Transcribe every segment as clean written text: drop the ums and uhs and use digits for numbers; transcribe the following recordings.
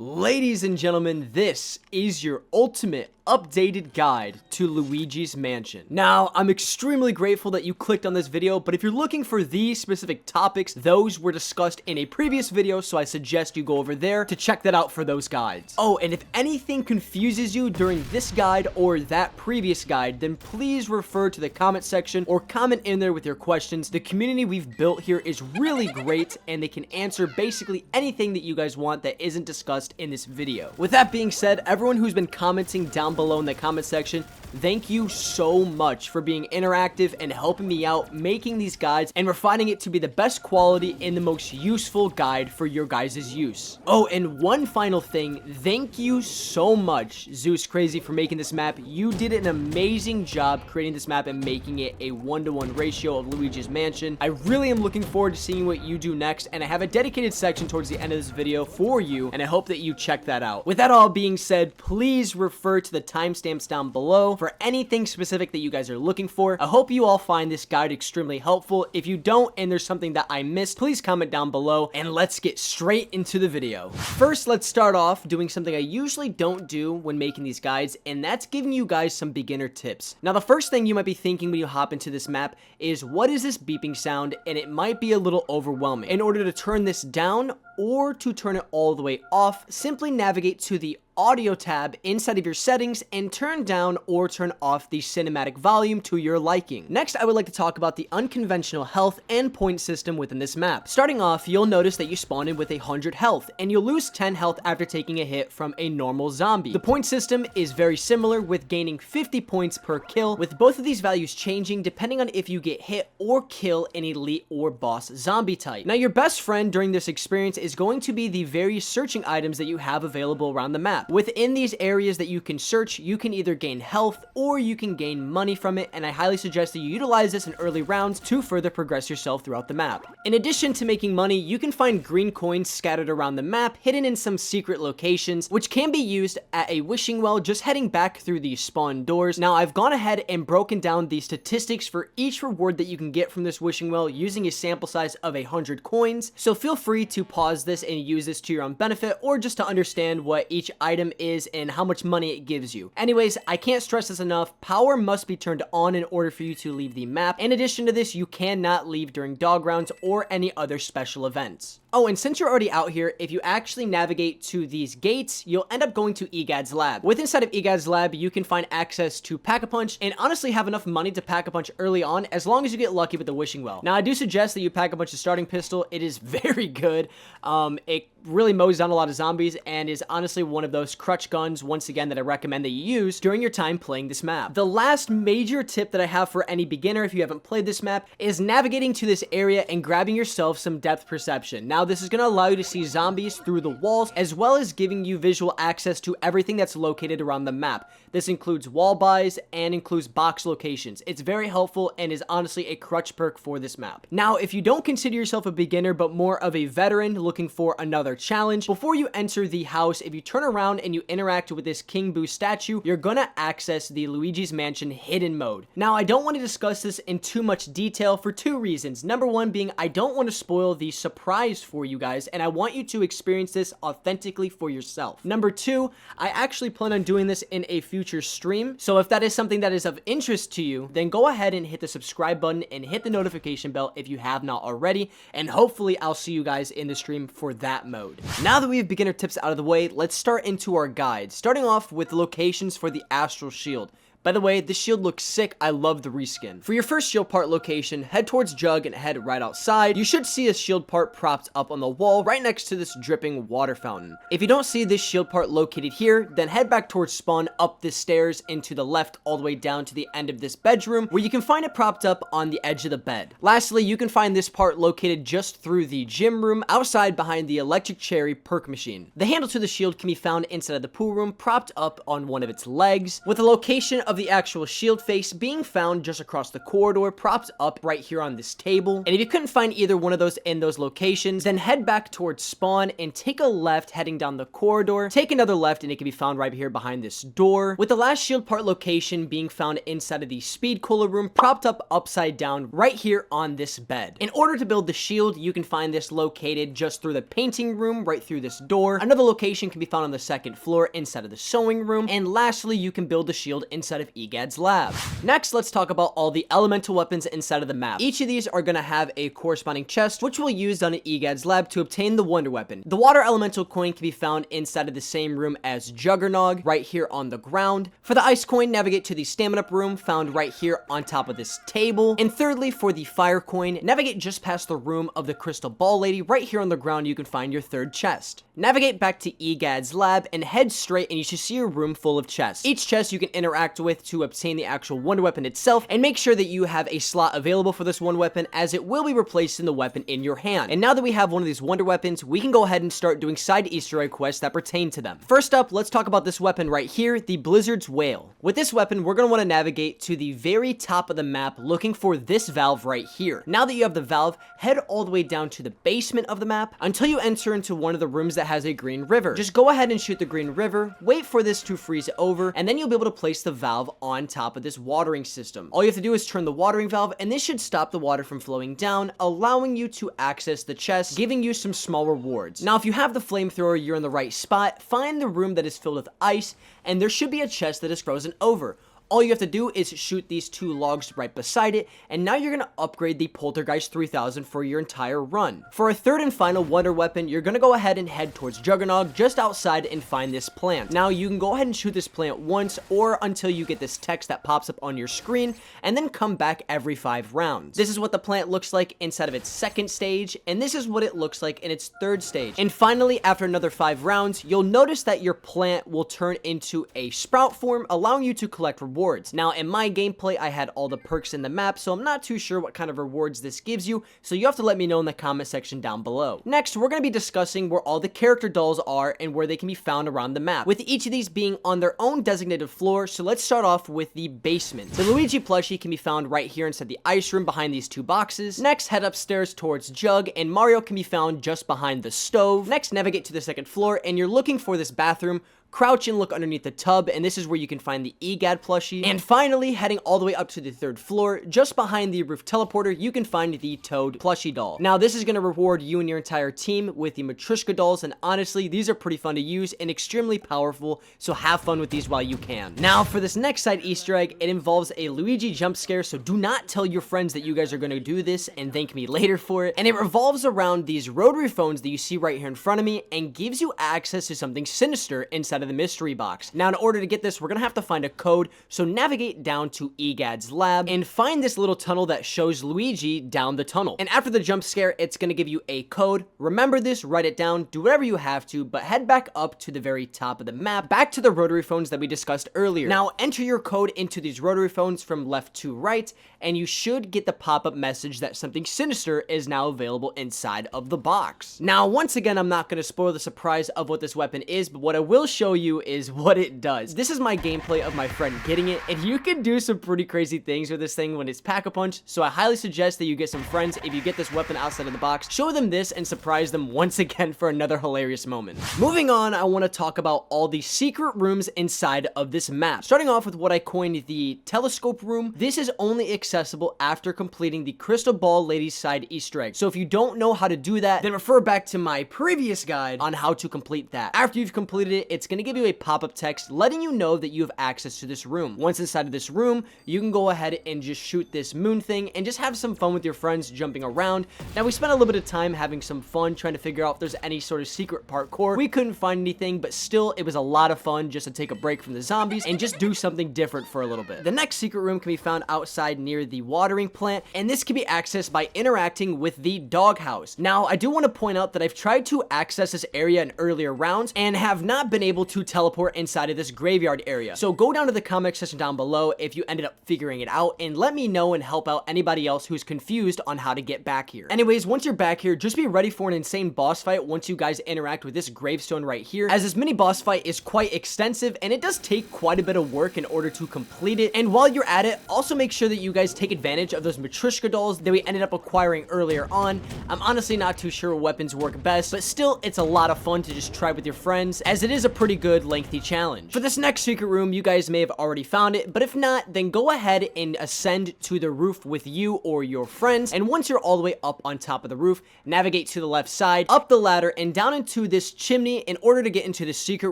Ladies and gentlemen, this is your ultimate updated guide to Luigi's Mansion. Now, I'm extremely grateful that you clicked on this video, but if you're looking for these specific topics, those were discussed in a previous video, so I suggest you go over there to check that out for those guides. Oh, and if anything confuses you during this guide or that previous guide, then please refer to the comment section or comment in there with your questions. The community we've built here is really great, and they can answer basically anything that you guys want that isn't discussed in this video. With that being said, everyone who's been commenting down below in the comment section, thank you so much for being interactive and helping me out making these guides and refining it to be the best quality and the most useful guide for your guys' use. Oh, and one final thing, thank you so much, ZeusKrAZy, for making this map. You did an amazing job creating this map and making it a 1-to-1 ratio of Luigi's Mansion. I really am looking forward to seeing what you do next, and I have a dedicated section towards the end of this video for you, and I hope that you check that out. With that all being said, please refer to the timestamps down below for anything specific that you guys are looking for. I hope you all find this guide extremely helpful. If you don't and there's something that I missed, please comment down below, and let's get straight into the video. First, let's start off doing something I usually don't do when making these guides, and that's giving you guys some beginner tips. Now, the first thing you might be thinking when you hop into this map is, what is this beeping sound? And it might be a little overwhelming. In order to turn this down or to turn it all the way off, simply navigate to the audio tab inside of your settings and turn down or turn off the cinematic volume to your liking. Next, I would like to talk about the unconventional health and point system within this map. Starting off, you'll notice that you spawn in with 100 health, and you'll lose 10 health after taking a hit from a normal zombie. The point system is very similar, with gaining 50 points per kill, with both of these values changing depending on if you get hit or kill an elite or boss zombie type. Now, your best friend during this experience is going to be the various searching items that you have available around the map. Within these areas that you can search, you can either gain health or you can gain money from it, and I highly suggest that you utilize this in early rounds to further progress yourself throughout the map. In addition to making money, you can find green coins scattered around the map, hidden in some secret locations, which can be used at a wishing well just heading back through the spawn doors. Now, I've gone ahead and broken down the statistics for each reward that you can get from this wishing well using a sample size of 100 coins, so feel free to pause this and use this to your own benefit, or just to understand what each item is and how much money it gives you. Anyways, I can't stress this enough. Power must be turned on in order for you to leave the map. In addition to this, you cannot leave during dog rounds or any other special events. Oh, and since you're already out here, if you actually navigate to these gates, you'll end up going to EGAD's lab. Inside of EGAD's lab, you can find access to Pack-a-Punch and honestly have enough money to Pack-a-Punch early on, as long as you get lucky with the wishing well. Now, I do suggest that you Pack-a-Punch the starting pistol. It is very good. It really mows down a lot of zombies and is honestly one of those crutch guns, once again, that I recommend that you use during your time playing this map. The last major tip that I have for any beginner, if you haven't played this map, is navigating to this area and grabbing yourself some depth perception. Now, this is going to allow you to see zombies through the walls, as well as giving you visual access to everything that's located around the map. This includes wall buys and includes box locations. It's very helpful and is honestly a crutch perk for this map. Now, if you don't consider yourself a beginner but more of a veteran looking for another challenge, before you enter the house, if you turn around and you interact with this King Boo statue, you're gonna access the Luigi's Mansion hidden mode. Now, I don't want to discuss this in too much detail for two reasons. Number one being, I don't want to spoil the surprise for you guys, and I want you to experience this authentically for yourself. Number two, I actually plan on doing this in a future stream, so if that is something that is of interest to you, then go ahead and hit the subscribe button and hit the notification bell if you have not already, and hopefully I'll see you guys in the stream for that mode. Now that we have beginner tips out of the way, let's start into our guide, starting off with locations for the Astral Shield. By the way, this shield looks sick. I love the reskin. For your first shield part location, head towards Jug and head right outside. You should see a shield part propped up on the wall right next to this dripping water fountain. If you don't see this shield part located here, then head back towards spawn up the stairs and to the left all the way down to the end of this bedroom, where you can find it propped up on the edge of the bed. Lastly, you can find this part located just through the gym room outside behind the electric cherry perk machine. The handle to the shield can be found inside of the pool room, propped up on one of its legs, with a location of the actual shield face being found just across the corridor, propped up right here on this table. And if you couldn't find either one of those in those locations, then head back towards spawn and take a left heading down the corridor. Take another left and it can be found right here behind this door, with the last shield part location being found inside of the speed cooler room, propped up upside down right here on this bed. In order to build the shield, you can find this located just through the painting room, right through this door. Another location can be found on the second floor inside of the sewing room, and lastly, you can build the shield inside of EGAD's lab. Next, let's talk about all the elemental weapons inside of the map. Each of these are going to have a corresponding chest, which we'll use down in EGAD's lab to obtain the wonder weapon. The water elemental coin can be found inside of the same room as Juggernog, right here on the ground. For the ice coin, navigate to the stamina room, found right here on top of this table. And thirdly, for the fire coin, navigate just past the room of the crystal ball lady. Right here on the ground, you can find your third chest. Navigate back to EGAD's lab and head straight, and you should see a room full of chests. Each chest you can interact with to obtain the actual wonder weapon itself, and make sure that you have a slot available for this one weapon, as it will be replacing the weapon in your hand. And now that we have one of these wonder weapons, we can go ahead and start doing side Easter egg quests that pertain to them. First up, let's talk about this weapon right here, the Blizzard's Whale. With this weapon, we're going to want to navigate to the very top of the map looking for this valve right here. Now that you have the valve, head all the way down to the basement of the map until you enter into one of the rooms that has a green river. Just go ahead and shoot the green river, wait for this to freeze over, and then you'll be able to place the valve on top of this watering system. All you have to do is turn the watering valve, and this should stop the water from flowing down, allowing you to access the chest, giving you some small rewards. Now, if you have the flamethrower, you're in the right spot. Find the room that is filled with ice, and there should be a chest that is frozen over. All you have to do is shoot these two logs right beside it, and now you're going to upgrade the Poltergeist 3000 for your entire run. For a third and final wonder weapon, you're going to go ahead and head towards Juggernog just outside and find this plant. Now, you can go ahead and shoot this plant once or until you get this text that pops up on your screen, and then come back every 5 rounds. This is what the plant looks like inside of its second stage, and this is what it looks like in its third stage. And finally, after another 5 rounds, you'll notice that your plant will turn into a sprout form, allowing you to collect rewards. Now, in my gameplay, I had all the perks in the map, so I'm not too sure what kind of rewards this gives you, so you have to let me know in the comment section down below. Next, we're going to be discussing where all the character dolls are and where they can be found around the map, with each of these being on their own designated floor. So let's start off with the basement. The Luigi plushie can be found right here inside the ice room behind these 2 boxes. Next, head upstairs towards Jug, and Mario can be found just behind the stove. Next, navigate to the second floor, and you're looking for this bathroom. Crouch and look underneath the tub, and this is where you can find the EGAD plushie. And finally, heading all the way up to the 3rd floor, just behind the roof teleporter, you can find the Toad plushie doll. Now, this is going to reward you and your entire team with the Matryoshka dolls, and honestly, these are pretty fun to use and extremely powerful, so have fun with these while you can. Now, for this next side Easter egg, it involves a Luigi jump scare, so do not tell your friends that you guys are going to do this and thank me later for it. And it revolves around these rotary phones that you see right here in front of me, and gives you access to something sinister inside of the mystery box. Now, in order to get this, we're gonna have to find a code, so navigate down to EGAD's lab and find this little tunnel that shows Luigi down the tunnel. And after the jump scare, it's gonna give you a code. Remember this, write it down, do whatever you have to, but head back up to the very top of the map, back to the rotary phones that we discussed earlier. Now, enter your code into these rotary phones from left to right, and you should get the pop-up message that something sinister is now available inside of the box. Now, once again, I'm not gonna spoil the surprise of what this weapon is, but what I will show you is what it does. This is my gameplay of my friend getting it, and you can do some pretty crazy things with this thing when it's Pack-a-Punch, so I highly suggest that you get some friends. If you get this weapon outside of the box, show them this and surprise them once again for another hilarious moment. Moving on, I want to talk about all the secret rooms inside of this map. Starting off with what I coined the telescope room. This is only accessible after completing the crystal ball lady's side Easter egg. So if you don't know how to do that, then refer back to my previous guide on how to complete that. After you've completed it, it's going to give you a pop-up text letting you know that you have access to this room. Once inside of this room, you can go ahead and just shoot this moon thing and just have some fun with your friends jumping around. Now, we spent a little bit of time having some fun trying to figure out if there's any sort of secret parkour. We couldn't find anything, but still, it was a lot of fun just to take a break from the zombies and just do something different for a little bit. The next secret room can be found outside near the watering plant, and this can be accessed by interacting with the doghouse. Now, I do want to point out that I've tried to access this area in earlier rounds and have not been able to teleport inside of this graveyard area. So go down to the comment section down below if you ended up figuring it out, and let me know and help out anybody else who's confused on how to get back here. Anyways, once you're back here, just be ready for an insane boss fight once you guys interact with this gravestone right here, as this mini boss fight is quite extensive and it does take quite a bit of work in order to complete it. And while you're at it, also make sure that you guys take advantage of those Matryoshka dolls that we ended up acquiring earlier on. I'm honestly not too sure what weapons work best, but still, it's a lot of fun to just try with your friends, as it is a pretty good lengthy challenge. For this next secret room, you guys may have already found it, but if not, then go ahead and ascend to the roof with you or your friends, and once you're all the way up on top of the roof, navigate to the left side, up the ladder, and down into this chimney in order to get into the secret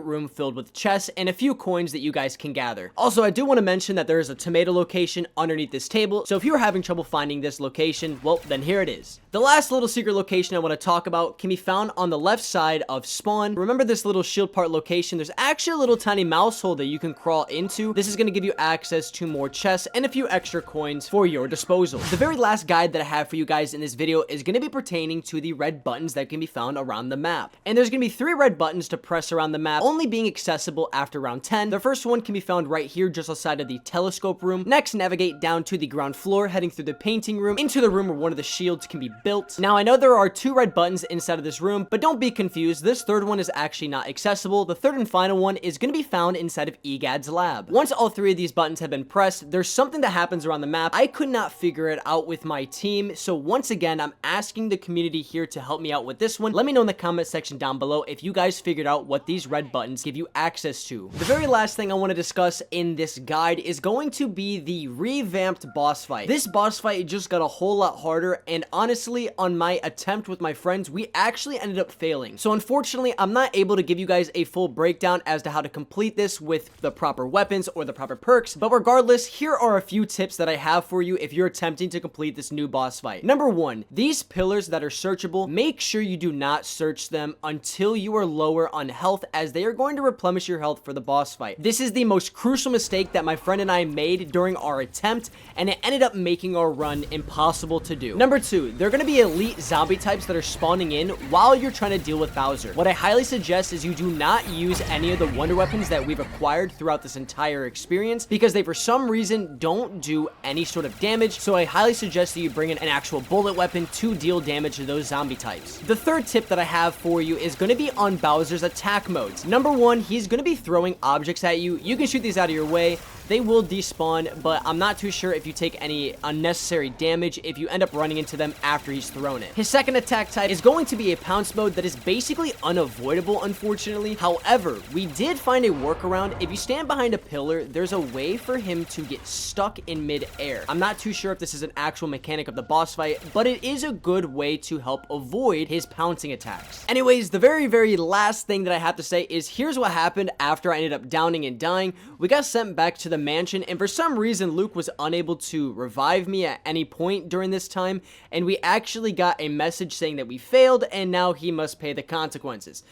room filled with chests and a few coins that you guys can gather. Also, I do want to mention that there is a tomato location underneath this table, so if you are having trouble finding this location, well, then here it is. The last little secret location I want to talk about can be found on the left side of spawn. Remember this little shield part location? There's actually a little tiny mouse hole that you can crawl into. This is going to give you access to more chests and a few extra coins for your disposal. The very last guide that I have for you guys in this video is going to be pertaining to the red buttons that can be found around the map. And there's going to be 3 red buttons to press around the map, only being accessible after round 10. The first one can be found right here just outside of the telescope room. Next, navigate down to the ground floor, heading through the painting room into the room where one of the shields can be built. Now, I know there are 2 red buttons inside of this room, but don't be confused. This third one is actually not accessible. The third and final one is going to be found inside of EGAD's lab. Once all 3 of these buttons have been pressed, there's something that happens around the map. I could not figure it out with my team, so once again, I'm asking the community here to help me out with this one. Let me know in the comment section down below if you guys figured out what these red buttons give you access to. The very last thing I want to discuss in this guide is going to be the revamped boss fight. This boss fight just got a whole lot harder, and honestly, on my attempt with my friends, we actually ended up failing. So unfortunately, I'm not able to give you guys a full breakdown as to how to complete this with the proper weapons or the proper perks, but regardless, here are a few tips that I have for you if you're attempting to complete this new boss fight. Number 1, these pillars that are searchable, make sure you do not search them until you are lower on health, as they are going to replenish your health for the boss fight. This is the most crucial mistake that my friend and I made during our attempt, and it ended up making our run impossible to do. Number 2, there are going to be elite zombie types that are spawning in while you're trying to deal with Bowser. What I highly suggest is you do not use any of the wonder weapons that we've acquired throughout this entire experience, because they for some reason don't do any sort of damage, so I highly suggest that you bring in an actual bullet weapon to deal damage to those zombie types. The third tip that I have for you is going to be on Bowser's attack modes. Number 1, he's going to be throwing objects at you. You can shoot these out of your way. They will despawn, but I'm not too sure if you take any unnecessary damage if you end up running into them after he's thrown it. His second attack type is going to be a pounce mode that is basically unavoidable, unfortunately. However, we did find a workaround. If you stand behind a pillar, there's a way for him to get stuck in mid-air. I'm not too sure if this is an actual mechanic of the boss fight, but it is a good way to help avoid his pouncing attacks. Anyways, the very last thing that I have to say is here's what happened after I ended up downing and dying. We got sent back to the mansion, and for some reason Luke was unable to revive me at any point during this time, and we actually got a message saying that we failed and now he must pay the consequences.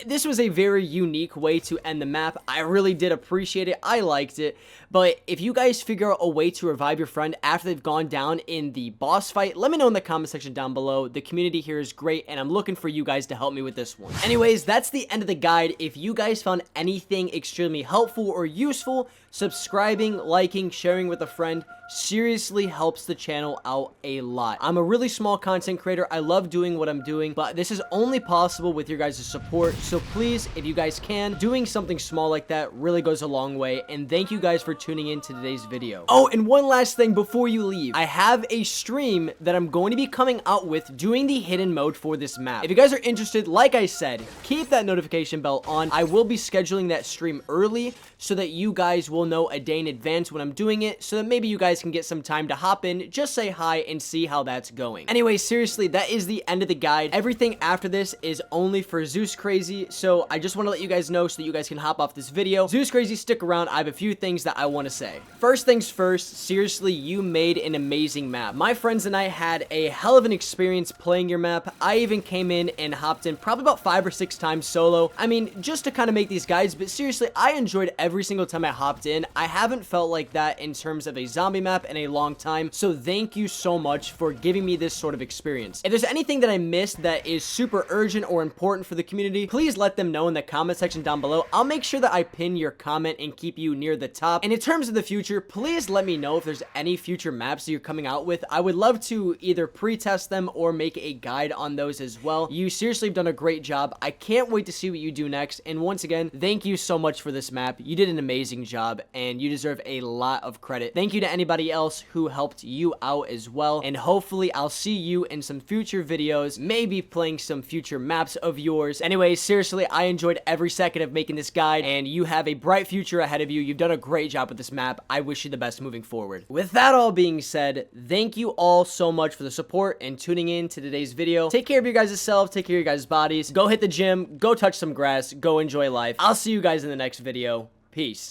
This was a very unique way to end the map. I really did appreciate it. I liked it. But if you guys figure out a way to revive your friend after they've gone down in the boss fight, let me know in the comment section down below. The community here is great, and I'm looking for you guys to help me with this one. Anyways, that's the end of the guide. If you guys found anything extremely helpful or useful, subscribing, liking, sharing with a friend seriously helps the channel out a lot. I'm a really small content creator. I love doing what I'm doing, but this is only possible with your guys' support. So please, if you guys can, doing something small like that really goes a long way. And thank you guys for tuning in to today's video. Oh, and one last thing before you leave. I have a stream that I'm going to be coming out with doing the hidden mode for this map. If you guys are interested, like I said, keep that notification bell on. I will be scheduling that stream early so that you guys will know a day in advance when I'm doing it, so that maybe you guys can get some time to hop in, just say hi, and see how that's going. Anyway, seriously, that is the end of the guide. Everything after this is only for ZeusKrAZy, so I just want to let you guys know so that you guys can hop off this video. ZeusKrAZy, stick around. I have a few things that I want to say. First things first, seriously, you made an amazing map. My friends and I had a hell of an experience playing your map. I even came in and hopped in probably about 5 or 6 times solo. I mean, just to kind of make these guides, but seriously, I enjoyed every single time I hopped in. I haven't felt like that in terms of a zombie map map in a long time, so thank you so much for giving me this sort of experience. If there's anything that I missed that is super urgent or important for the community, please let them know in the comment section down below. I'll make sure that I pin your comment and keep you near the top. And in terms of the future, please let me know if there's any future maps that you're coming out with. I would love to either pre-test them or make a guide on those as well. You seriously have done a great job. I can't wait to see what you do next. And once again, thank you so much for this map. You did an amazing job and you deserve a lot of credit. Thank you to anybody else who helped you out as well. And hopefully I'll see you in some future videos, maybe playing some future maps of yours. Anyways, seriously, I enjoyed every second of making this guide and you have a bright future ahead of you. You've done a great job with this map. I wish you the best moving forward. With that all being said, thank you all so much for the support and tuning in to today's video. Take care of your guys' selves, take care of your guys' bodies, go hit the gym, go touch some grass, go enjoy life. I'll see you guys in the next video. Peace.